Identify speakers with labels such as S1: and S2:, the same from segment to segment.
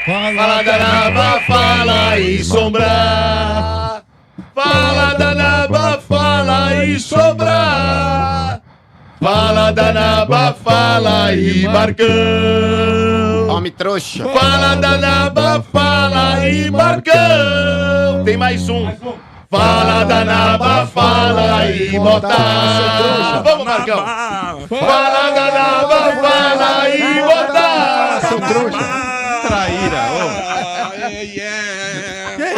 S1: Fala danaba, fala e sombra. Fala danaba, fala e sombra. Fala danaba, fala e Marcão.
S2: Homem trouxa.
S1: Fala danaba, fala e Marcão. Tem mais um. Fala danaba, fala e botar. Vamos, Marcão. Fala danaba, fala e botar.
S2: Seu trouxa.
S3: Traíra, ô.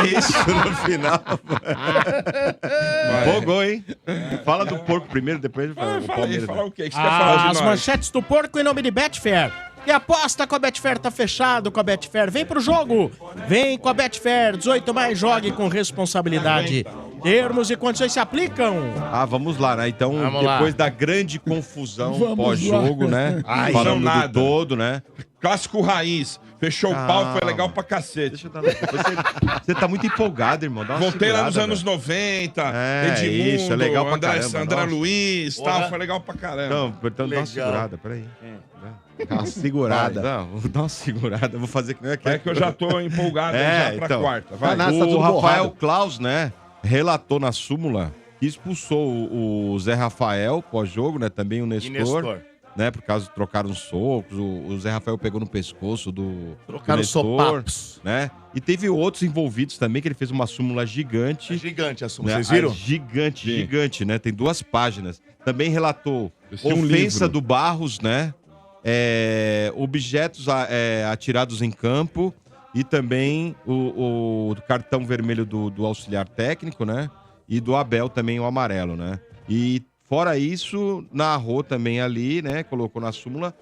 S3: Que isso no final? Empolgou, hein? Fala do porco primeiro, depois fala do Palmeiras.
S4: Fala o quê? Que você quer falar de
S5: As
S4: nós?
S5: manchetes do porco em nome de Betfair. E aposta com a Betfair, tá fechado com a Betfair. Vem pro jogo. Vem com a Betfair. 18 mais, jogue com responsabilidade. Termos e condições se aplicam.
S3: Vamos lá, né? Então,
S5: Vamos
S3: depois
S5: lá.
S3: da grande confusão pós-jogo, né? Falando
S4: não
S3: do
S4: nada.
S3: todo, né?
S4: Clássico raiz. Fechou o pau, foi legal pra cacete.
S3: Deixa eu dar... Você tá muito empolgado, irmão. Dá uma
S4: Voltei lá nos
S3: segurada,
S4: anos
S3: velho.
S4: 90,
S3: É, isso, é legal pra caramba,
S4: André
S3: nossa.
S4: Luiz, tal, foi legal pra caramba.
S3: Não, então dá uma segurada, peraí. Dá uma segurada. Dá uma segurada, vou fazer que não é que...
S4: É que eu já tô empolgado já pra quarta. Vai.
S3: O Rafael Klaus, né, relatou na súmula que expulsou o Zé Rafael pós-jogo, né, também o Nestor. Né, por causa trocaram socos, o Zé Rafael pegou no pescoço do
S1: Trocaram
S3: Nestor,
S1: sopapos.
S3: né? E teve outros envolvidos também, que ele fez uma súmula gigante.
S1: É gigante a súmula,
S3: Né?
S1: vocês viram?
S3: Gigante, né? Tem 2 páginas. Também relatou
S4: Esse é um
S3: ofensa
S4: livro.
S3: do Barros, né? Objetos atirados em campo e também o cartão vermelho do auxiliar técnico, né? E do Abel também o amarelo, né? E fora isso, narrou também ali, né? Colocou na súmula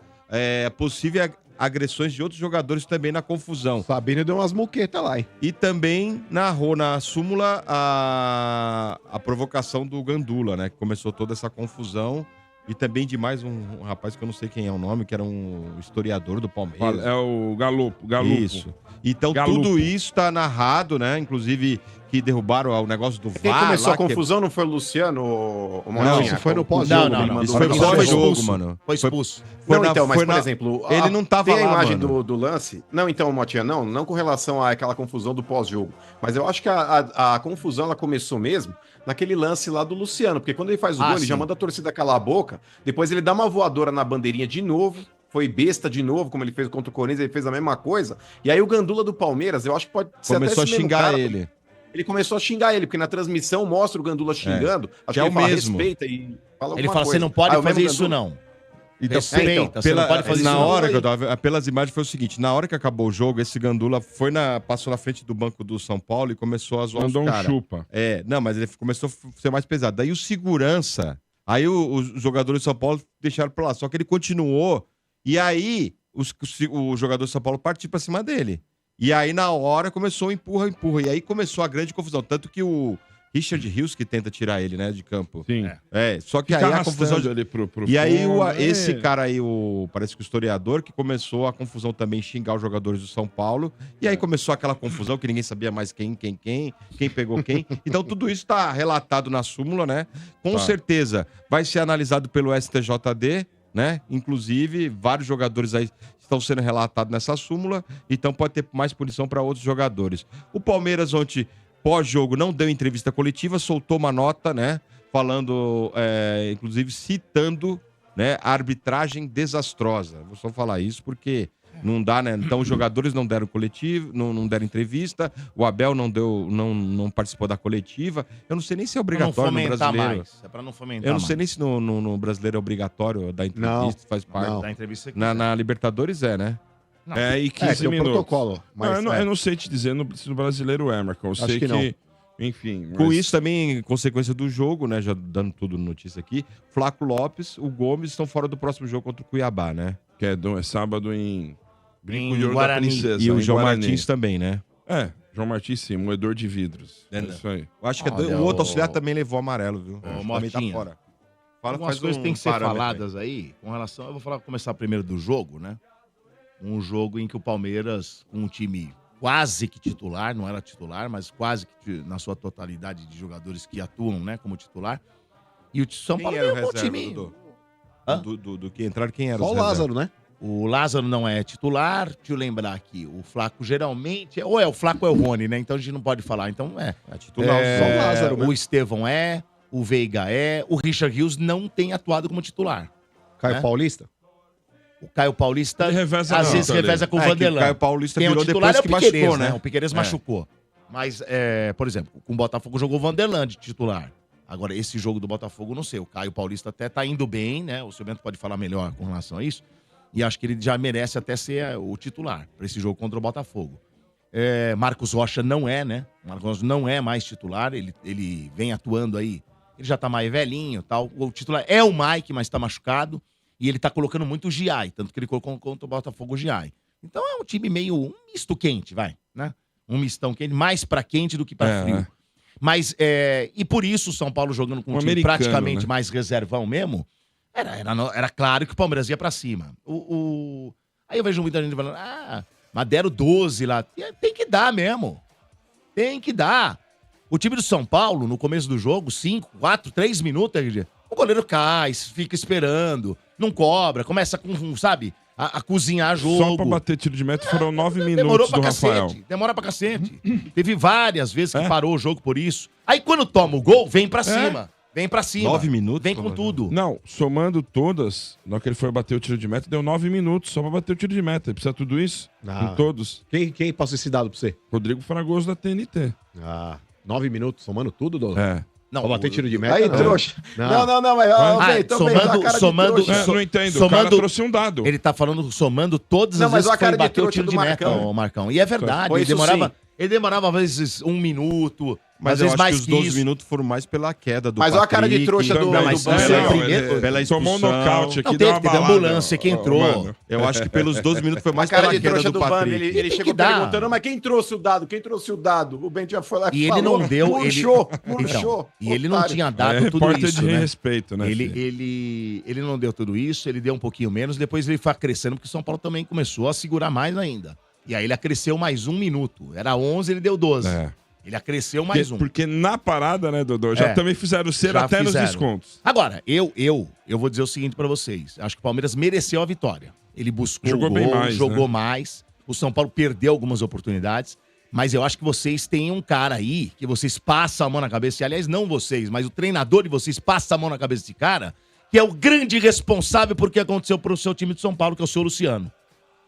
S3: possível agressões de outros jogadores também na confusão.
S2: Sabino deu umas muquetas lá, hein?
S3: E também narrou na súmula a provocação do Gandula, né? Que começou toda essa confusão. E também de mais um rapaz que eu não sei quem é o nome, que era um historiador do Palmeiras.
S4: É o Galupo.
S3: Isso. Então tudo isso tá narrado, né? Inclusive que derrubaram o negócio do VAR.
S2: Quem começou
S3: lá,
S2: a confusão não foi o Luciano, o Motinha?
S3: Não, isso
S2: foi no pós-jogo.
S1: Não.
S3: Isso foi no pós-jogo, mano.
S1: Foi expulso.
S2: Não, então, mas por exemplo...
S3: Ele não tava
S2: tem
S3: lá,
S2: a imagem
S3: mano.
S2: do lance? Não, então, Motinha, não com relação àquela confusão do pós-jogo. Mas eu acho que a confusão, ela começou mesmo naquele lance lá do Luciano. Porque quando ele faz o gol, ele já manda a torcida calar a boca. Depois ele dá uma voadora na bandeirinha de novo. Foi besta de novo, como ele fez contra o Corinthians. Ele fez a mesma coisa. E aí o Gandula do Palmeiras, eu acho que pode ser
S3: Começou
S2: até
S3: a xingar ele.
S2: Ele começou a xingar ele, porque na transmissão mostra o Gandula xingando. Acho
S3: que é
S2: ele
S3: o
S2: fala,
S3: mesmo.
S2: respeita e fala
S1: Ele
S2: alguma
S1: fala,
S2: coisa.
S1: você não pode
S2: Ah, o
S1: fazer
S2: mesmo
S1: isso
S2: Gandula?
S1: não.
S3: Então,
S1: Respeita, você não pode fazer
S3: na
S1: isso não.
S3: hora que eu tava, pelas imagens foi o seguinte, na hora que acabou o jogo, esse Gandula passou na frente do banco do São Paulo e começou a zoar
S4: Mandou
S3: os
S4: um
S3: caras.
S4: chupa.
S3: Não, mas ele começou a ser mais pesado. Daí o segurança, aí os jogadores de São Paulo deixaram pra lá, só que ele continuou, e aí o jogador de São Paulo partiu pra cima dele. E aí na hora começou o empurra, e aí começou a grande confusão, tanto que o Richard Rios que tenta tirar ele, né, de campo.
S4: Sim.
S3: Só que
S4: Fica
S3: aí a confusão...
S4: arrastando ele pro
S3: E aí
S4: fundo,
S3: esse cara aí, parece que o historiador, que começou a confusão também, xingar os jogadores do São Paulo. E aí começou aquela confusão que ninguém sabia mais quem pegou quem. Então tudo isso tá relatado na súmula, né? Com certeza vai ser analisado pelo STJD, né? Inclusive, vários jogadores aí estão sendo relatados nessa súmula. Então pode ter mais punição para outros jogadores. O Palmeiras ontem, pós-jogo, não deu entrevista coletiva, soltou uma nota, né? Falando, inclusive citando, né, a arbitragem desastrosa. Vou só falar isso porque não dá, né? Então os jogadores não deram coletivo, não deram entrevista, o Abel não participou da coletiva. Eu não sei nem se é obrigatório no brasileiro.
S1: É pra não fomentar
S3: Eu não
S1: mais.
S3: sei nem se no brasileiro é obrigatório dar entrevista, faz parte.
S1: Da entrevista que
S3: Na Libertadores né?
S4: E 15
S2: tem um
S4: minutos.
S2: protocolo. Mas,
S4: eu não sei te dizer se no brasileiro é, Marcão. Eu sei
S2: que não.
S4: Enfim.
S3: Com isso também, consequência do jogo, né? Já dando tudo notícia aqui. Flaco Lopes, o Gomes estão fora do próximo jogo contra o Cuiabá, né?
S4: Que é sábado em Brinco de Ouro da
S1: Guarani.
S4: Princesa.
S3: E o
S4: em
S3: João
S4: Guarani.
S3: Martins também, né?
S4: João Martins sim, moedor de vidros.
S3: É,
S4: Isso aí.
S3: Eu acho que
S1: Olha,
S3: o outro auxiliar também levou amarelo, viu? Também tá
S1: Motinha.
S3: fora.
S1: Algumas coisas têm que ser faladas aí com relação... Eu vou começar primeiro do jogo, né? Um jogo em que o Palmeiras, com um time quase que titular, não era titular, mas quase que na sua totalidade de jogadores que atuam, né, como titular. E o São Paulo
S3: Quem era o
S1: é um bom
S3: reserva,
S1: time.
S3: Dudu?
S1: Hã?
S3: Do que entraram, quem era
S2: Só o
S3: reserva?
S2: Lázaro, né?
S1: O Lázaro não é titular. Deixa eu lembrar aqui. O Flaco geralmente... Ou é o Flaco ou é o Rony, né? Então a gente não pode falar. Então é titular.
S2: Só o Lázaro, né?
S1: O Estevão é. O Veiga é. O Richard Rios não tem atuado como titular.
S2: Caio
S1: né?
S2: Paulista?
S1: O Caio Paulista,
S4: Ele reveza
S1: às
S4: não,
S1: vezes,
S4: também.
S1: reveza com o
S3: É, que o
S1: Vanderlan.
S3: Caio Paulista
S1: Quem é o
S3: virou
S1: titular
S3: depois
S1: é o
S3: que
S1: Piquerez,
S3: machucou, né?
S1: O Piquerez machucou. Mas, por exemplo, com o Botafogo jogou o Vanderlan de titular. Agora, esse jogo do Botafogo, não sei. O Caio Paulista até tá indo bem, né? O seu Bento pode falar melhor com relação a isso. E acho que ele já merece até ser o titular para esse jogo contra o Botafogo. Marcos Rocha não é, né? Marcos Rocha não é mais titular. Ele vem atuando aí. Ele já tá mais velhinho e tal. O titular é o Mike, mas tá machucado. E ele tá colocando muito o Giai. Tanto que ele colocou contra o Botafogo o Giai. Então é um time meio um misto quente, vai, né? Um mistão quente, mais pra quente do que pra frio. Mas, e por isso o São Paulo jogando com um time praticamente
S4: né?
S1: mais reservão mesmo, era claro que o Palmeiras ia pra cima. Aí eu vejo muita gente falando, mas deram 12 lá. Tem que dar mesmo. Tem que dar. O time do São Paulo, no começo do jogo, 5, 4, 3 minutos, o goleiro cai, fica esperando, não cobra, começa com, sabe, a cozinhar jogo.
S4: Só pra bater tiro de meta foram 9
S1: Demorou
S4: minutos
S1: pra
S4: do Rafael.
S1: Demora pra cacete. Teve várias vezes que parou o jogo por isso. Aí quando toma o gol, vem pra cima. Vem pra cima.
S3: 9 minutos?
S1: Vem com tudo.
S4: Não, somando todas, na hora que ele foi bater o tiro de meta, deu 9 minutos só pra bater o tiro de meta. Ele precisa de tudo isso? Com todos.
S2: Quem passou esse dado pra você?
S4: Rodrigo Fragoso da TNT.
S2: 9 minutos, somando tudo, Douglas?
S4: É.
S2: Pra bater tiro de meta?
S6: Aí,
S2: não.
S6: trouxa.
S2: Não.
S6: Não, mas
S4: Não entendo. O cara trouxe um dado.
S1: Ele tá falando somando todas
S6: Não,
S1: as
S6: mas
S1: vezes
S6: a
S1: que foi
S6: cara de
S1: bater o
S6: trouxa
S1: tiro
S6: do
S1: de meta,
S6: Marcão.
S1: ô Marcão. E é verdade,
S6: Foi
S1: ele
S6: isso
S1: demorava às vezes 1 minuto,
S3: Mas
S1: às
S3: eu
S1: vezes
S3: acho
S1: mais
S3: que os
S1: que
S3: 12
S1: isso.
S3: minutos foram mais pela queda do
S6: Mas olha a cara de trouxa do
S1: mas
S6: Banco.
S1: isso é
S4: Não,
S1: primeiro-
S4: ele
S3: pela
S4: tomou um
S3: expulsão.
S4: nocaute aqui,
S1: Não,
S4: deu uma
S1: teve
S4: balada.
S1: ambulância que entrou.
S4: Mano.
S3: Eu acho que pelos 12 minutos foi
S6: A
S3: mais
S6: cara
S3: pela
S6: de
S3: queda
S6: trouxa
S3: do
S6: do Bambi,
S3: Patrick.
S6: ele
S1: Tem que
S6: chegou
S1: dar.
S6: perguntando, mas quem trouxe o dado? Quem trouxe o dado? O Ben já foi lá
S1: E ele
S6: falou,
S1: não deu.
S6: murchou.
S1: Então, e ele não
S6: otário.
S1: tinha dado tudo
S4: repórter
S1: isso,
S4: de
S1: né?
S4: respeito, né? filho?
S1: Ele não deu tudo isso, ele deu um pouquinho menos, depois ele foi crescendo, porque o São Paulo também começou a segurar mais ainda. E aí ele acresceu mais 1 minuto. Era 11, ele deu 12.
S4: É.
S1: Ele acresceu mais um.
S4: Porque na parada, né, Dodô, já também fizeram ser
S1: Já
S4: até
S1: fizeram.
S4: nos descontos.
S1: Agora, eu vou dizer o seguinte pra vocês. Acho que o Palmeiras mereceu a vitória. Ele buscou
S4: Jogou
S1: o gol,
S4: bem mais,
S1: jogou
S4: né?
S1: mais. O São Paulo perdeu algumas oportunidades. Mas eu acho que vocês têm um cara aí que vocês passam a mão na cabeça. E, aliás, não vocês, mas o treinador de vocês passa a mão na cabeça desse cara, que é o grande responsável por que aconteceu pro seu time de São Paulo, que é o seu Luciano.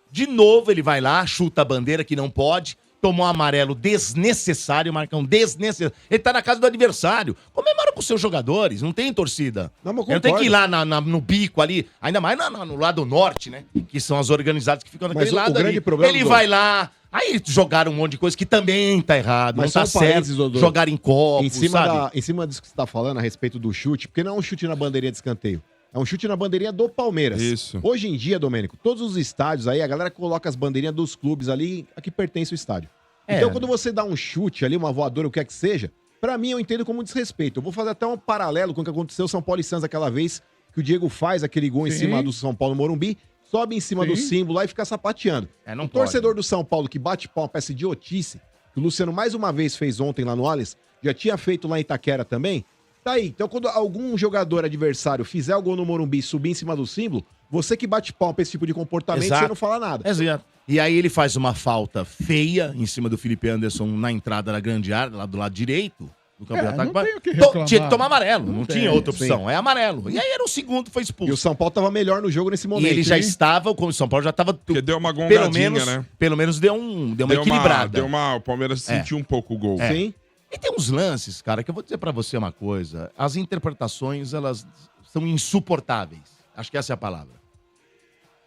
S1: De novo, ele vai lá, chuta a bandeira que não pode. Tomou um amarelo desnecessário, Marcão, desnecessário. Ele tá na casa do adversário. Comemora com os seus jogadores, não tem torcida.
S2: Não, mas
S1: Ele tem que ir
S2: concordo.
S1: lá no bico ali, ainda mais no lado norte, né? Que são as organizadas que ficam naquele
S2: Mas o
S1: lado
S2: grande
S1: ali.
S2: problema,
S1: Ele
S2: Dodô,
S1: vai lá, aí jogaram um monte de coisa que também tá errado,
S2: Mas
S1: não tá
S2: só um
S1: certo.
S2: parênteses, Dodô.
S1: Jogar em copos, sabe?
S2: Em cima disso que você tá falando a respeito do chute, porque não é um chute na bandeirinha de escanteio. É um chute na bandeirinha do Palmeiras.
S4: Isso.
S2: Hoje em dia, Domênico, todos os estádios aí, a galera coloca as bandeirinhas dos clubes ali a que pertence o estádio. Então, quando você dá um chute ali, uma voadora, o que é que seja, pra mim eu entendo como desrespeito. Eu vou fazer até um paralelo com o que aconteceu São Paulo e Santos aquela vez, que o Diego faz aquele gol em cima do São Paulo no Morumbi, sobe em cima do símbolo lá e fica sapateando.
S1: Não
S2: O
S1: pode.
S2: torcedor do São Paulo que bate palma pra essa idiotice, que o Luciano mais uma vez fez ontem lá no Allianz, já tinha feito lá em Itaquera também, tá aí. Então, quando algum jogador adversário fizer o gol no Morumbi e subir em cima do símbolo, você que bate palma pra esse tipo de comportamento,
S1: Exato.
S2: você não fala nada.
S1: Exato. E aí ele faz uma falta feia em cima do Felipe Anderson na entrada da grande área, lá do lado direito do campo de ataque.
S5: não tem o que reclamar.
S1: Tinha que tomar amarelo, não
S5: tem,
S1: tinha outra opção. É amarelo. E aí era o segundo, foi
S2: E o
S1: expulso.
S2: São Paulo tava melhor no jogo nesse
S1: E
S2: momento.
S1: ele já
S2: hein?
S1: estava, como o São Paulo já estava
S4: Porque deu uma
S1: pelo
S4: gongadinha,
S1: menos,
S4: né?
S1: pelo menos deu uma equilibrada.
S4: O Palmeiras sentiu um pouco o gol.
S2: Sim.
S1: E tem uns lances, cara, que eu vou dizer pra você uma coisa. As interpretações, elas são insuportáveis. Acho que essa é a palavra.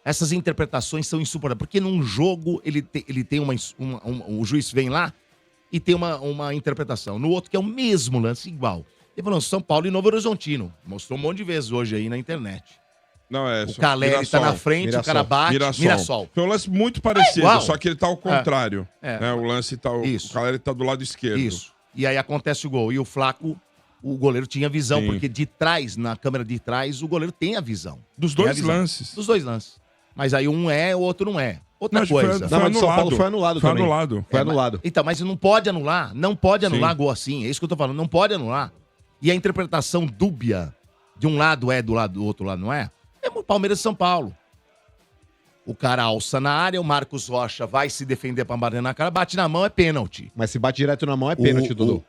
S1: Essas interpretações são insuportáveis. Porque num jogo, ele tem o juiz vem lá e tem uma interpretação. No outro, que é o mesmo lance, igual. Ele falou, São Paulo e Novo Horizontino. Mostrou um monte de vezes hoje aí na internet.
S4: Não, é
S1: O Caleri tá na frente, o cara bate, Mirassol.
S4: Foi um lance muito parecido,
S1: igual.
S4: só que ele tá ao contrário.
S1: É.
S4: Né? O lance tá...
S1: Isso.
S4: O Caleri tá do lado esquerdo.
S1: Isso. E aí acontece o gol. E o Flaco, o goleiro tinha visão,
S4: Sim.
S1: porque de trás, na câmera de trás, o goleiro tem a visão.
S4: Dos
S1: Tem a
S4: dois
S1: visão.
S4: lances.
S1: Dos dois lances. Mas aí um é, o outro não é. Outra
S4: Não, acho que foi-
S1: coisa.
S4: foi
S2: Não, mas do São
S4: anulado.
S2: Paulo foi anulado
S4: Foi
S2: também.
S4: anulado.
S2: Foi anulado.
S1: Então, mas não pode anular. Não pode anular
S4: Sim.
S1: gol assim. É isso que eu tô falando. Não pode anular. E a interpretação dúbia de um lado é, do outro lado não é. É o Palmeiras e São Paulo. O cara alça na área, o Marcos Rocha vai se defender pra bater na cara, bate na mão, é pênalti.
S2: Mas se bate direto na mão é pênalti, Dudu.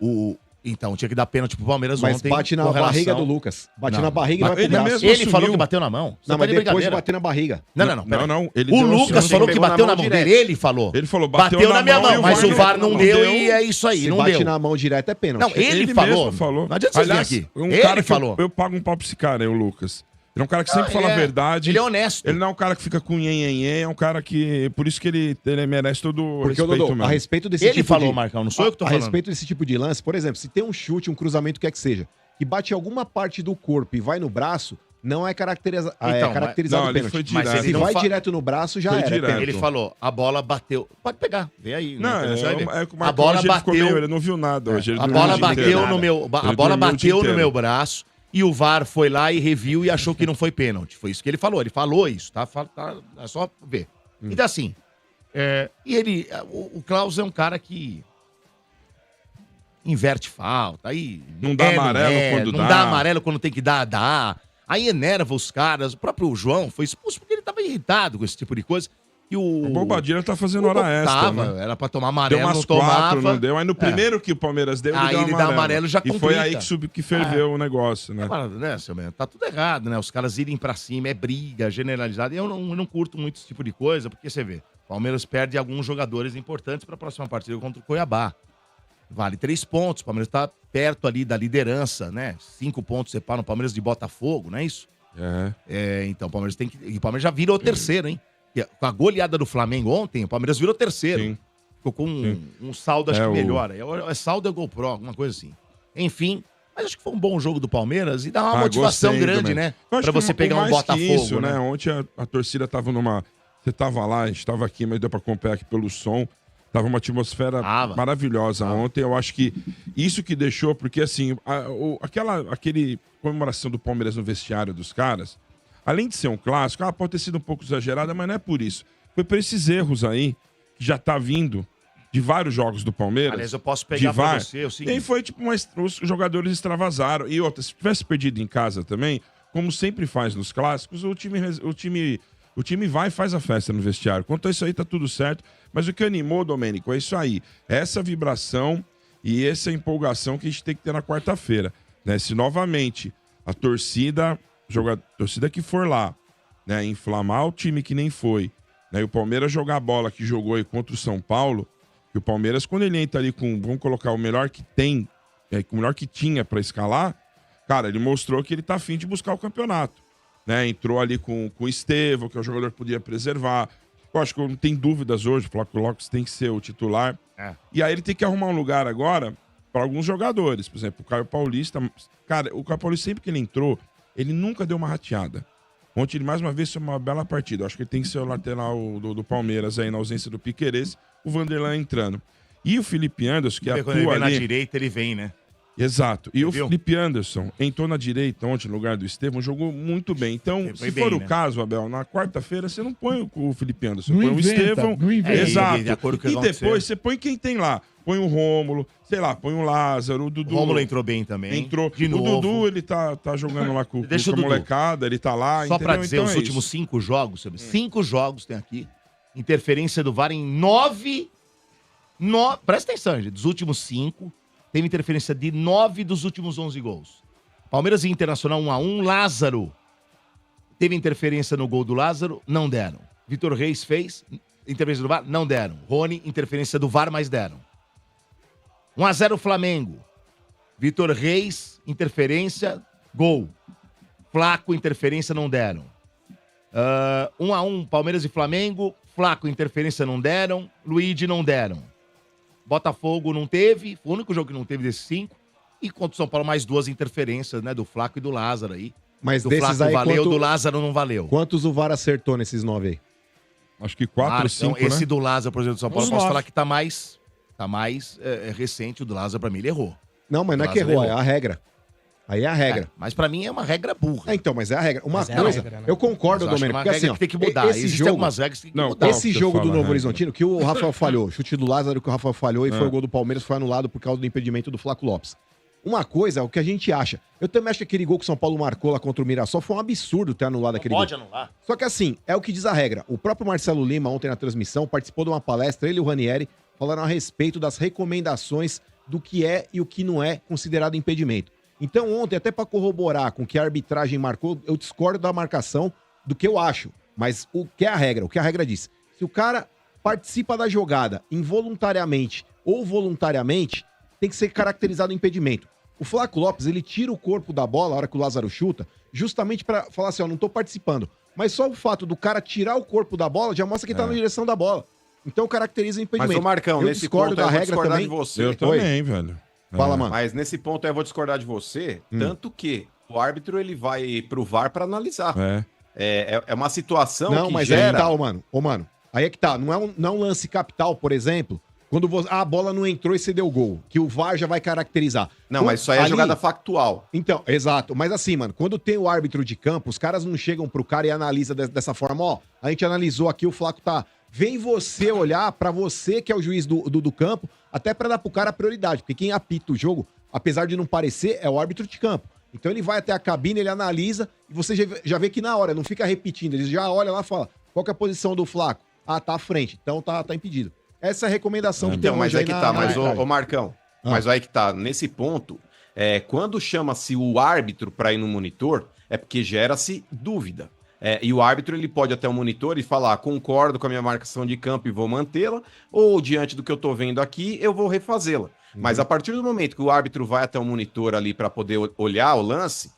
S1: Então, tinha que dar pênalti pro Palmeiras
S2: Mas
S1: ontem.
S2: bate na barriga do Lucas. Bate na barriga e vai pro
S4: ele
S2: braço.
S4: mesmo
S1: Ele
S4: assumiu.
S1: falou que bateu na mão. Você
S2: Não,
S1: tá
S2: mas
S1: de
S2: depois de
S1: brincadeira.
S2: bater na barriga.
S1: Não, pera.
S4: Não, ele
S1: O
S4: deu
S1: Lucas
S4: assim,
S1: falou que
S2: pegou na
S1: bateu na
S2: mão
S1: mão
S2: direto.
S1: dele, ele falou.
S4: Ele falou,
S1: bateu na minha
S4: mão
S1: mão,
S4: e o
S1: mas o
S4: não
S1: VAR não deu e é isso aí,
S2: Se
S1: não
S2: bate
S1: deu.
S2: na mão direto é pênalti.
S1: Não, ele falou.
S4: mesmo falou.
S1: Não adianta você vir
S4: Aliás,
S1: aqui.
S4: um
S1: Ele
S4: cara que
S1: falou.
S4: eu pago um pau pra esse cara, o Lucas. Ele é um cara que sempre fala a verdade.
S1: Ele é honesto.
S4: Ele não é um cara que fica com nhenhenhen, é um cara que... Por isso que ele merece todo o
S2: Porque,
S4: respeito
S2: Dodô,
S4: mesmo.
S2: a respeito desse
S1: Ele
S2: tipo
S1: falou,
S2: de...
S1: Marcão, não sou eu que tô
S2: A
S1: falando.
S2: respeito desse tipo de lance, por exemplo, se tem um chute, um cruzamento, o que é que seja, que bate em alguma parte do corpo e vai no braço, não é caracterizado
S4: não, ele
S2: pênalti.
S4: foi
S1: Mas
S4: direto.
S2: Se
S1: não
S2: vai
S1: fa-
S2: direto no braço, já
S4: Foi
S2: era.
S4: direto.
S2: pênalti.
S1: Ele falou, a bola bateu. Pode pegar, vê aí.
S4: Não,
S1: né? Você vai ver.
S4: é que o
S1: A
S4: Marcão
S1: bola
S4: hoje ele ficou
S1: bateu.
S4: meio- ele não viu nada hoje. Ele
S1: A
S4: dormiu
S1: bola
S4: o dia inteiro.
S1: bateu no meu,
S4: Ele
S1: a bola
S4: dormiu o dia
S1: bateu no
S4: inteiro.
S1: meu braço e o VAR foi lá e reviu e achou que não foi pênalti. Foi isso que ele falou. Ele falou isso, tá? É só ver. Então assim, e ele, o Klaus é um cara que inverte falta, aí
S4: Não dá amarelo quando
S1: não
S4: dá.
S1: dá amarelo quando tem que dar, dá. Aí enerva os caras. O próprio João foi expulso porque ele tava irritado com esse tipo de coisa. E
S4: O Bobadilha tá fazendo hora extra,
S1: tava,
S4: né?
S1: era pra tomar
S4: Deu
S1: amarelo,
S4: umas
S1: não tomava.
S4: 4, não deu. Aí no primeiro que o Palmeiras deu,
S1: Aí ele dá amarelo, já
S4: E foi
S1: complica.
S4: aí que ferveu o negócio, né?
S1: Agora, né, seu Mano, tá tudo errado, né? Os caras irem pra cima, é briga generalizada. E eu não curto muito esse tipo de coisa, porque você vê, o Palmeiras perde alguns jogadores importantes pra próxima partida contra o Cuiabá. Vale 3 pontos, o Palmeiras tá perto ali da liderança, né? 5 pontos separam o Palmeiras de Botafogo, não é isso? Então o Palmeiras tem que... E o Palmeiras já virou o terceiro, hein? E com a goleada do Flamengo ontem, o Palmeiras virou terceiro.
S4: Sim.
S1: Ficou com um saldo, acho que
S4: o-
S1: melhor. É saldo é GoPro, alguma coisa assim. Enfim, mas acho que foi um bom jogo do Palmeiras e dá uma motivação
S4: gostei
S1: grande,
S4: também.
S1: né?
S4: Eu acho
S1: Pra
S4: que
S1: você pegar um
S4: mais que
S1: Botafogo,
S4: isso,
S1: né?
S4: Ontem a torcida tava numa... Você tava lá, a gente tava aqui, mas deu pra acompanhar aqui pelo som. Tava uma atmosfera maravilhosa ontem. Eu acho que isso que deixou, porque assim, aquele comemoração do Palmeiras no vestiário dos caras, além de ser um clássico, pode ter sido um pouco exagerada, mas não é por isso. Foi por esses erros aí, que já tá vindo de vários jogos do Palmeiras.
S1: Aliás, eu posso
S4: de
S1: pegar pra
S4: VAR.
S1: você o
S4: E
S1: seguinte.
S4: aí foi tipo, os jogadores extravasaram. E outra, se tivesse perdido em casa também, como sempre faz nos clássicos, o time vai e faz a festa no vestiário. Quanto a isso aí, tá tudo certo. Mas o que animou, Domênico, é isso aí. Essa vibração e essa empolgação que a gente tem que ter na quarta-feira. Né? Se novamente a torcida que for lá, né, inflamar o time que nem foi, né, e o Palmeiras jogar a bola que jogou aí contra o São Paulo, que o Palmeiras, quando ele entra ali com, vamos colocar, o melhor que tem, o melhor que tinha pra escalar, cara, ele mostrou que ele tá afim de buscar o campeonato. Né? Entrou ali com o Estevão, que é um jogador que podia preservar. Eu acho que não tem dúvidas hoje, o Flávio Lopes tem que ser o titular. E aí ele tem que arrumar um lugar agora para alguns jogadores. Por exemplo, o Caio Paulista. Cara, o Caio Paulista, sempre que ele entrou, ele nunca deu uma rateada. Ontem ele, mais uma vez, foi uma bela partida. Eu acho que ele tem que ser o lateral do Palmeiras aí, na ausência do Piquerez. O Vanderlan entrando. E o Felipe Anderson, que atua
S1: Quando ele vem na
S4: ali...
S1: direita, ele vem, né?
S4: Exato. E
S1: Você
S4: o
S1: viu?
S4: Felipe Anderson entrou na direita ontem no lugar do Estevão, jogou muito bem. Então,
S1: Foi
S4: se
S1: bem,
S4: for o
S1: né?
S4: caso, Abel, na quarta-feira você não põe o Felipe Anderson,
S7: Não
S4: põe o
S7: inventa,
S4: Estevão.
S7: não inventa.
S4: Exato.
S1: De acordo com o que
S4: E
S1: aconteceu.
S4: depois você põe quem tem lá. Põe o Rômulo, sei lá, põe o Lázaro, o Dudu.
S1: O Rômulo entrou bem também.
S4: Entrou.
S1: De
S4: O
S1: novo.
S4: Dudu, ele tá jogando lá com
S1: Deixa
S4: a
S1: o Dudu.
S4: molecada, ele tá lá.
S1: Só pra
S4: entendeu?
S1: dizer,
S4: Então
S1: os
S4: é
S1: últimos
S4: isso.
S1: 5 jogos, 5 jogos tem aqui. Interferência do VAR em 9. Presta atenção, gente. Dos últimos 5, teve interferência de 9 dos últimos 11 gols. Palmeiras e Internacional 1-1. Lázaro. Teve interferência no gol do Lázaro, não deram. Vitor Reis fez interferência do VAR, não deram. Rony, interferência do VAR, mas deram. 1-0 Flamengo. Vitor Reis, interferência, gol. Flaco, interferência, não deram. 1-1 Palmeiras e Flamengo. Flaco, interferência, não deram. Luigi, não deram. Botafogo não teve. Foi o único jogo que não teve desses 5. E contra o São Paulo, mais 2 interferências, né? Do Flaco e do Lázaro aí.
S2: Mas
S1: do
S2: desses
S1: Flaco
S2: aí,
S1: valeu,
S2: quanto-
S1: do Lázaro não valeu.
S2: Quantos o VAR acertou nesses 9 aí?
S4: Acho que 4 ou
S1: Então,
S4: 5,
S1: esse
S4: né?
S1: do Lázaro, por exemplo, do São Paulo,
S5: Uns
S1: posso
S5: 9.
S1: falar que tá mais recente. O do Lázaro, pra mim, ele errou.
S2: Não, mas não é que
S1: Lázaro
S2: errou, é
S1: errou.
S2: a regra. Aí é a regra.
S1: Mas pra mim é uma regra burra.
S2: Então, mas é a regra. Uma
S5: Mas é a
S2: coisa,
S5: regra, né?
S2: eu concordo,
S1: Mas eu acho
S2: Domênico,
S1: uma
S2: porque
S1: regra
S2: assim, ó,
S1: que tem que mudar.
S2: esse
S1: Existem
S2: jogo,
S1: algumas regras que tem que
S4: Não,
S1: mudar.
S4: qual
S2: esse
S4: que você
S2: jogo do
S4: fala,
S2: Novo
S4: regra?
S2: Horizontino, que o Rafael falhou, chute do Lázaro que o Rafael falhou e foi o gol do Palmeiras, foi anulado por causa do impedimento do Flaco Lopes. uma coisa é o que a gente acha. Eu também acho que aquele gol que o São Paulo marcou lá contra o Mirassol foi um absurdo ter anulado aquele gol.
S5: Pode anular.
S2: Só que assim, é o que diz a regra. O próprio Marcelo Lima, ontem na transmissão, participou de uma palestra, ele e o Ranieri, falaram a respeito das recomendações do que é e o que não é considerado impedimento. Então ontem, até para corroborar com o que a arbitragem marcou, eu discordo da marcação do que eu acho. Mas o que é a regra? O que a regra diz? Se o cara participa da jogada involuntariamente ou voluntariamente, tem que ser caracterizado impedimento. O Flaco Lopes, ele tira o corpo da bola, a hora que o Lázaro chuta, justamente para falar assim, ó, não tô participando. Mas só o fato do cara tirar o corpo da bola já mostra que tá na direção da bola. Então caracteriza impedimento.
S6: Mas, ô Marcão,
S2: eu
S6: nesse
S2: discordo
S6: ponto
S2: da
S6: eu vou
S2: regra
S6: discordar
S2: também.
S6: de você.
S4: Eu também, velho.
S2: Fala, mano.
S6: Mas nesse ponto eu vou discordar de você, tanto que o árbitro ele vai pro VAR para analisar. É uma situação
S2: não,
S6: que
S2: mas
S6: gera...
S2: aí é que tá, ô, mano. Aí é que tá. Não é um lance capital, por exemplo, quando a bola não entrou e você deu gol, que o VAR já vai caracterizar.
S6: Não, mas isso aí é jogada factual.
S2: Então, exato. Mas assim, mano, quando tem o árbitro de campo, os caras não chegam pro cara e analisam dessa forma, ó, a gente analisou aqui, o Flaco tá... Vem você olhar pra você, que é o juiz do campo, até pra dar pro cara a prioridade, porque quem apita o jogo, apesar de não parecer, é o árbitro de campo. Então ele vai até a cabine, ele analisa, e você já vê que na hora, não fica repetindo, ele já olha lá e fala, qual que é a posição do Flaco? Ah, tá à frente, então tá impedido. Essa é a recomendação que tem
S6: Então, mas
S2: hoje
S6: é que
S2: aí
S6: tá,
S2: na
S6: mas
S2: arbitragem.
S6: ô Marcão, mas aí que tá, nesse ponto, quando chama-se o árbitro para ir no monitor, é porque gera-se dúvida. E o árbitro ele pode até o monitor e falar, concordo com a minha marcação de campo e vou mantê-la, ou diante do que eu tô vendo aqui, eu vou refazê-la. Mas a partir do momento que o árbitro vai até o monitor ali para poder olhar o lance,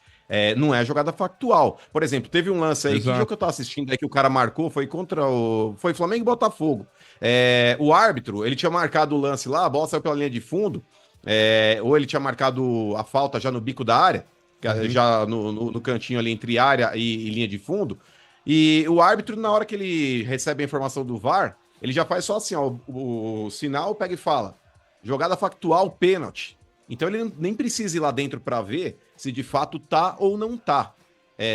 S6: não é jogada factual. Por exemplo, teve um lance aí, que jogo que eu tava assistindo aí que o cara marcou, foi contra o... Foi Flamengo e Botafogo. O árbitro, ele tinha marcado o lance lá, a bola saiu pela linha de fundo, ou ele tinha marcado a falta já no bico da área, já no cantinho ali entre área e linha de fundo, e o árbitro, na hora que ele recebe a informação do VAR, ele já faz só assim, ó, o sinal pega e fala, jogada factual, pênalti. Então ele nem precisa ir lá dentro para ver se de fato tá ou não tá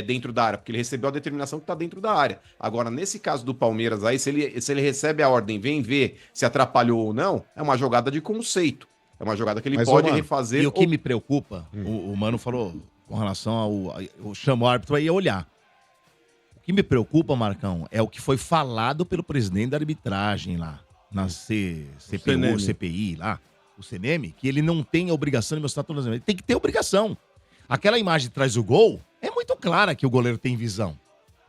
S6: dentro da área, porque ele recebeu a determinação que tá dentro da área. Agora, nesse caso do Palmeiras aí, se ele recebe a ordem, vem ver se atrapalhou ou não, é uma jogada de conceito. É uma jogada que ele pode refazer.
S1: E o que me preocupa, o Mano falou com relação ao... Eu chamo o árbitro aí a olhar. O que me preocupa, Marcão, é o que foi falado pelo presidente da arbitragem lá, na CPU, CPI lá, o CNM, que ele não tem a obrigação de mostrar todas as imagens. Ele tem que ter obrigação. Aquela imagem que traz o gol, é muito clara que o goleiro tem visão.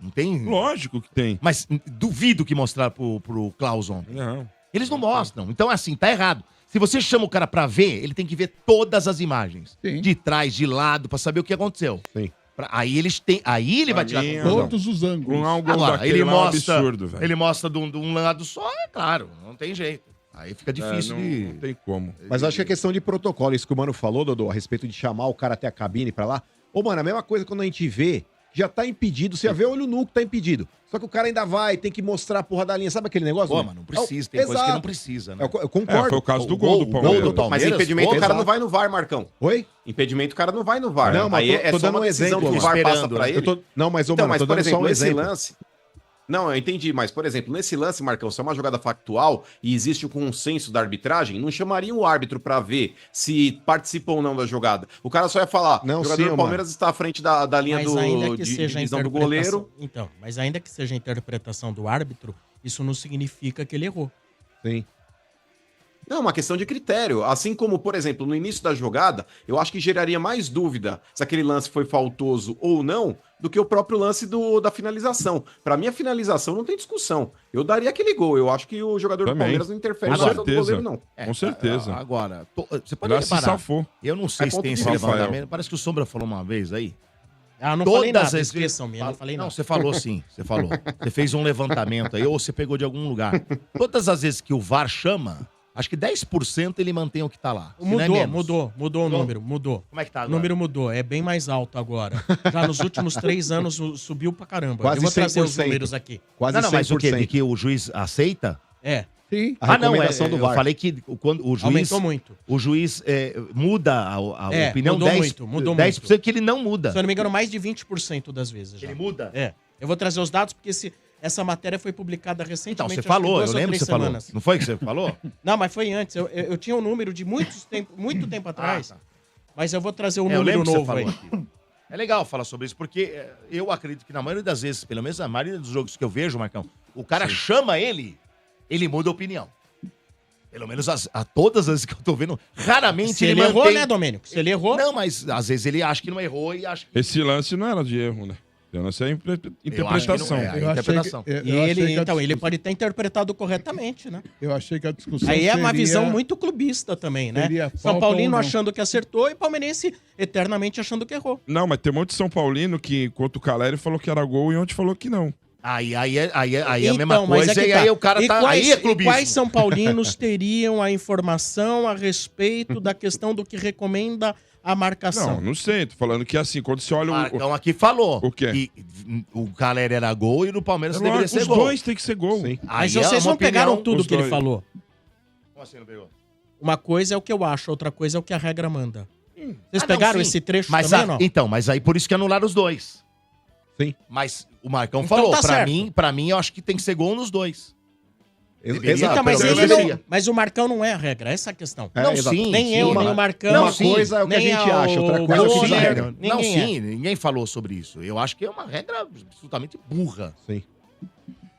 S1: Não tem...
S4: Lógico que tem.
S1: Mas duvido que mostrar pro Klaus ontem.
S4: Não.
S1: Eles não mostram. Então, assim, tá errado. Se você chama o cara pra ver, ele tem que ver todas as imagens.
S7: Sim.
S1: De trás, de lado, pra saber o que aconteceu.
S2: Sim.
S1: Aí ele vai tirar conclusão.
S7: Todos os ângulos.
S1: Agora, ele mostra,
S4: absurdo, velho.
S1: ele mostra de um lado só, é claro, não tem jeito. Aí fica difícil de...
S4: Não tem como.
S2: Mas acho que é questão de protocolo, isso que o Mano falou, Dodô, a respeito de chamar o cara até a cabine pra lá. Ô, mano, a mesma coisa quando a gente vê, já tá impedido, você já vê olho nu que tá impedido. Só que o cara ainda vai, tem que mostrar a porra da linha, sabe aquele negócio?
S1: Pô, mano, não precisa, tem coisa que não precisa, né?
S2: Eu concordo.
S4: Foi o caso do gol do Palmeiras.
S6: Mas impedimento o cara não vai no VAR, Marcão.
S2: Oi?
S6: Impedimento o cara não vai no VAR.
S2: Não, mas
S6: aí
S2: tô
S6: só
S2: dando
S6: uma
S2: um
S6: decisão
S2: exemplo,
S6: que o VAR passa
S1: esperando,
S6: pra
S1: né?
S6: ele.
S2: Não, mas, ô,
S6: Então,
S2: mano,
S6: mas,
S2: tô
S6: por
S2: dando só
S6: exemplo,
S2: um
S6: nesse
S2: exemplo.
S6: lance... Não, eu entendi, mas, por exemplo, nesse lance, Marcão, se é uma jogada factual e existe o consenso da arbitragem, não chamariam o árbitro pra ver se participa ou não da jogada. O cara só ia falar,
S2: Não,
S6: o jogador
S2: sim,
S6: do Palmeiras está à frente da linha
S5: Mas ainda que
S6: de
S5: seja a
S6: divisão do
S5: interpretação...
S6: goleiro.
S5: Então, mas ainda que seja a interpretação do árbitro, isso não significa que ele errou.
S2: Sim.
S6: Não, é uma questão de critério. Assim como, por exemplo, no início da jogada, eu acho que geraria mais dúvida se aquele lance foi faltoso ou não do que o próprio lance da finalização. Pra mim, a finalização não tem discussão. Eu daria aquele gol. Eu acho que o jogador do
S4: Também.
S6: Palmeiras não interfere
S4: Com
S6: na ação do
S4: certeza.
S6: goleiro, não.
S4: Com certeza.
S1: Agora, você pode
S4: Já se
S1: reparar,
S4: safou.
S1: eu não sei
S6: É
S1: se
S6: ponto
S1: tem
S6: de
S1: esse
S6: vista,
S1: levantamento,
S6: Rafael.
S1: parece que o Sombra falou uma vez aí.
S5: Ah, não falei nada,
S1: vezes-
S5: esqueçam minha, não falei nada.
S1: Não, você falou sim, você falou. Você fez um levantamento aí, ou você pegou de algum lugar. Todas as vezes que o VAR chama, acho que 10% ele mantém o que tá lá. Se não é menos.
S5: Mudou o número, mudou.
S1: Como é que tá
S5: O
S1: agora?
S5: número mudou, é bem mais alto agora. Já nos últimos 3 anos subiu pra caramba.
S2: Quase
S5: Eu vou trazer os
S2: 100%.
S5: números aqui.
S2: Quase
S1: Não, não, mas o
S2: 100%.
S1: quê? De que o juiz aceita?
S5: É,
S7: Sim.
S2: A recomendação do
S1: eu
S2: VAR.
S1: falei que quando o juiz,
S5: aumentou muito.
S1: o juiz muda a opinião
S5: mudou
S1: 10%,
S5: muito, mudou
S1: 10% que ele não muda.
S5: Se eu não me engano, mais de 20% das vezes já.
S1: Ele muda?
S5: É. Eu vou trazer os dados porque essa matéria foi publicada
S1: Então,
S5: recentemente.
S1: você
S5: acho que
S1: falou,
S5: 2
S1: eu
S5: ou
S1: lembro que
S5: 3
S1: você falou.
S5: semanas.
S1: Não foi que você falou?
S5: Não, mas foi antes. Eu tinha um número de muito tempo atrás.
S1: tá.
S5: Mas eu vou trazer um
S1: Eu
S5: número
S1: lembro que você
S5: novo aí.
S1: falou aqui. É legal falar sobre isso, porque eu acredito que na maioria das vezes, pelo menos na maioria dos jogos que eu vejo, Marcão, o cara chama ele muda a opinião. Pelo menos todas as vezes que eu tô vendo, raramente
S5: Se ele errou, né, Domênico? Se ele errou...
S1: Não, mas às vezes ele acha que não errou e acha que...
S4: Esse lance não era de erro, né? Esse lance é interpretação.
S1: Interpretação.
S5: Ele pode ter interpretado corretamente, né?
S7: Eu achei que a discussão
S5: Aí é uma visão muito clubista também, né? São Paulino achando que acertou e palmeirense eternamente achando que errou.
S4: Não, mas tem um monte de São Paulino que, enquanto o Caleri falou que era gol e ontem falou que não.
S1: Aí é a mesma coisa, e aí o cara tá... Aí é clubismo.
S5: E quais São Paulinos teriam a informação a respeito da questão do que recomenda a marcação?
S4: Não sei. Tô falando que assim, quando você olha
S1: Marcão aqui falou.
S4: O quê?
S1: Que o Caleri era gol e no Palmeiras deveria ser
S4: os
S1: gol.
S4: Os dois tem que ser gol.
S5: Mas vocês não pegaram tudo que ele falou.
S1: Como assim não pegou?
S5: Uma coisa é o que eu acho, outra coisa é o que a regra manda. Vocês pegaram esse trecho
S1: mas
S5: também ou não?
S1: Então, mas aí por isso que anularam os dois.
S3: Sim.
S1: Mas o Marcão
S5: Então
S1: falou,
S5: tá certo.
S1: pra mim, eu acho que tem que ser gol nos dois.
S3: Exato.
S5: Então, mas,
S1: pelo
S5: ele
S1: menos
S5: não, mas o Marcão não é a regra, essa é a questão.
S1: Não,
S3: exato.
S1: sim.
S5: Nem eu, nem o Marcão.
S1: Não,
S3: Uma
S1: sim.
S3: coisa é o que a
S5: nem
S3: gente acha, outra coisa é o que diz a regra.
S1: Não, sim, ninguém falou sobre isso. Eu acho que é uma regra absolutamente burra.
S3: Sim.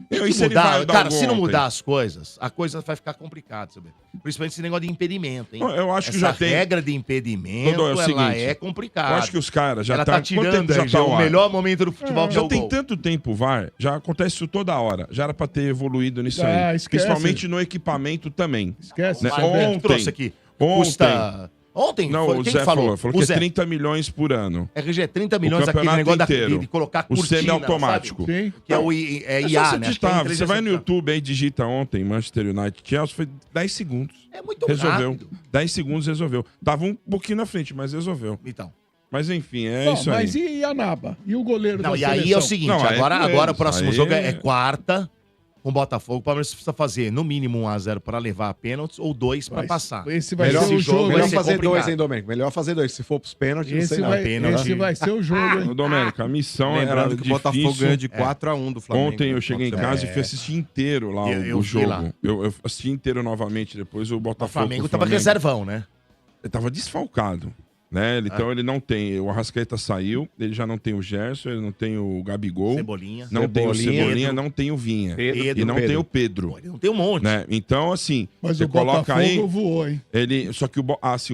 S1: Tem que mudar, cara, se não mudar as coisas, a coisa vai ficar complicada, sabe? Principalmente esse negócio de impedimento, hein?
S4: Eu acho que
S1: Essa
S4: já tem.
S1: regra de impedimento,
S4: Dodô, é o
S1: ela
S4: seguinte,
S1: é complicada.
S4: Eu acho que os caras já
S1: ela
S4: tá
S1: tá
S4: quanto
S1: tirando
S4: tempo já
S1: aí, já
S4: tá
S1: o
S4: o ar?
S1: melhor momento do futebol que é
S4: Já
S1: o
S4: tem
S1: gol.
S4: tanto tempo o VAR, já acontece isso toda hora. Já era pra ter evoluído nisso aí.
S7: Esquece.
S4: Principalmente no equipamento também.
S7: Esquece.
S4: Né?
S7: isso aí.
S1: Ontem trouxe aqui.
S4: Ontem.
S1: Custa... Ontem,
S4: Não,
S1: foi,
S4: o
S1: quem
S4: Zé
S1: falou?
S4: falou
S1: O
S4: que
S1: Zé.
S4: é 30 milhões por ano.
S1: RG, 30 milhões
S4: O
S1: aquele
S4: campeonato
S1: negócio
S4: inteiro.
S1: de colocar
S4: O
S1: cortina,
S4: semiautomático.
S7: Sim.
S1: que é o
S4: É
S1: IA,
S4: só você
S1: né? Acho que é
S4: digitar. Você
S1: inteligência
S4: vai no
S1: artificial.
S4: YouTube aí, digita ontem, Manchester United Chelsea, foi 10 segundos.
S1: É muito
S4: Resolveu.
S1: rápido.
S4: 10 segundos resolveu. Tava um pouquinho na frente, mas resolveu.
S1: Então.
S4: Mas enfim, é
S7: Bom,
S4: isso aí.
S7: mas e a Naba? E o goleiro
S1: Não,
S7: da
S1: e aí
S7: seleção?
S1: é o seguinte,
S4: Não, aí é com
S1: agora o
S4: eles.
S1: próximo
S4: Aí
S1: jogo
S4: é-
S1: é quarta com o Botafogo. O Palmeiras precisa fazer no mínimo 1-0 para levar a pênaltis ou 2 para passar.
S7: Esse vai
S3: Melhor,
S7: ser o jogo.
S1: vai
S3: melhor
S1: ser
S3: fazer
S1: complicado.
S3: 2, hein, Domênico? Melhor fazer 2. Se for pros pênaltis, não
S7: Esse
S3: sei não.
S7: vai,
S1: pênalti.
S7: esse vai ser o jogo, hein?
S4: Ô, Domênico, a missão era
S3: Lembrando que o Botafogo
S4: difícil.
S3: ganha de 4-1 do Flamengo.
S4: Ontem eu cheguei em casa e
S1: É.
S4: fui assistir inteiro lá
S1: Eu
S4: o
S1: fui
S4: jogo.
S1: lá.
S4: Eu assisti inteiro novamente, depois o
S1: O
S4: Botafogo.
S1: Flamengo
S4: o
S1: tava reservão, né?
S4: Ele tava desfalcado. Né? Então ele não tem. O Arrascaeta saiu, ele já não tem o Gerson, ele não tem o Gabigol.
S1: Cebolinha.
S4: Não tem o
S3: Cebolinha,
S4: Cebolinha,
S1: Pedro.
S4: não tem o Vinha.
S1: Pedro.
S4: E não
S3: Pedro.
S4: tem o Pedro.
S1: Pô, ele não tem um monte.
S4: Né? Então, assim,
S7: Mas
S4: você
S7: o
S4: coloca
S7: Botafogo
S4: aí.
S7: voou, hein?
S4: Ele, só que o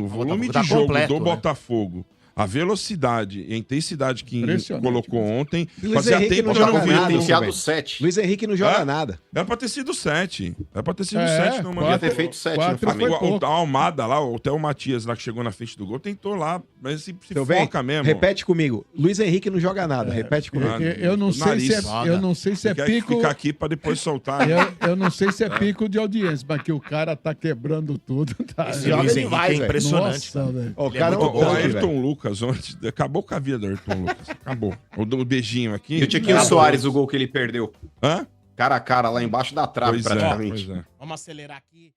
S4: volume
S1: Botafogo tá
S4: de jogo
S1: completo,
S4: do
S1: né?
S4: Botafogo, a velocidade e a intensidade que
S7: Impressionante,
S4: colocou ontem,
S3: Luiz
S4: fazia
S3: Henrique
S4: tempo
S3: não
S4: que eu não
S3: joga
S4: vi.
S3: nada,
S6: Tem
S3: hein,
S6: enfiado
S3: velho?
S6: 7.
S3: Luiz Henrique não joga
S4: É?
S3: nada.
S4: Era pra ter sido 7. Era pra ter sido
S7: É,
S4: 7 no
S7: quatro-
S4: momento.
S6: Podia ter feito 7 no
S7: quatro
S6: Flamengo.
S7: foi pouco.
S4: A Almada lá, até o Matias lá que chegou na frente do gol, tentou lá, mas se
S3: Então, vem,
S4: foca mesmo.
S3: repete comigo. Luiz Henrique não joga nada. Repete comigo.
S4: Ah,
S7: Eu não sei
S4: nariz.
S7: se é, eu não sei se é
S4: Quer
S7: pico.
S4: ficar aqui pra depois soltar.
S7: Eu não sei se é pico de audiência, mas que o cara tá quebrando tudo. Tá?
S1: Esse
S3: Joga,
S1: Luiz
S3: ele
S1: Henrique
S3: vai,
S1: é
S3: velho.
S1: impressionante.
S7: Nossa, velho.
S3: Ó, o
S1: Ele é
S3: cara
S1: muito
S3: é
S1: bom,
S4: O
S3: um
S4: Ayrton Lucas ontem, acabou com a vida do Ayrton Lucas. Acabou. O beijinho aqui.
S6: E o Tiquinho Soares, o gol que ele perdeu.
S4: Hã?
S6: Cara a cara lá embaixo da trave,
S4: Pois é,
S6: praticamente.
S4: pois é.
S5: Vamos acelerar aqui.